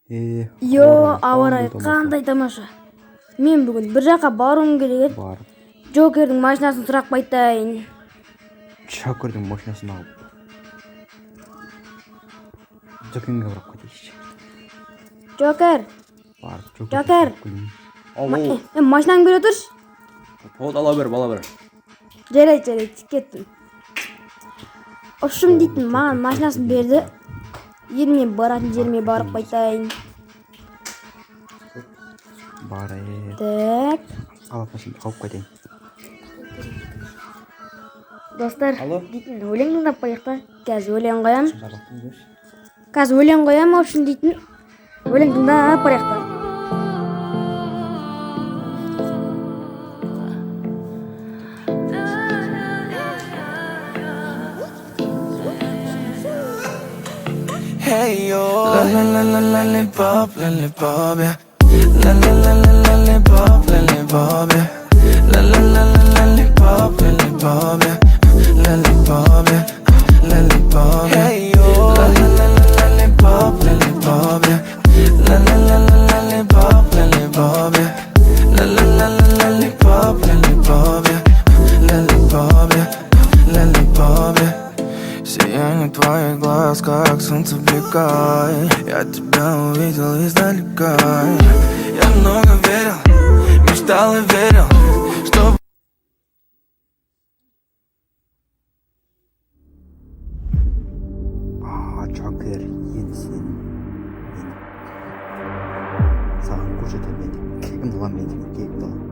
Ауа райы қандай тамаша. Мен бүгін бір жаққа баруым керек еді. Бар. Джокердің машинасын сұрап қайтайын. Джокердің машинасын алып. Джокерге барып қайтайыншы. Джокер, Бар. Джокер. Ау. Машинаңды бере тұршы. Болды, ала бер. Жарайды, кеттім. Ұшым дейтін маған машинасын берді. Мен баратын жеріме барып қайтайын. Бар. Так. Алапасын қауып қайтайын. Достар, Алло. дейтін өлең тыңдап қояйық та. Қазір өлең қоям. Жабақтың көрші. Қазір өлең қоям, ұшым дейтін өлең тыңдап қояйық та. Hey yo, lollipop, yeah. Lollipop, yeah. Lollipop, yeah. Lollipop, hey yo, lollipop, yeah. Lollipop, yeah. Lollipop, yeah. Сияние твоих глаз, как солнце блекает. Я тебя увидел издалека. Я много верил, мечтал и верил, что... Джокер, енді сен мен саған көрсетемін. Кегімді алам, мен кегімді алам.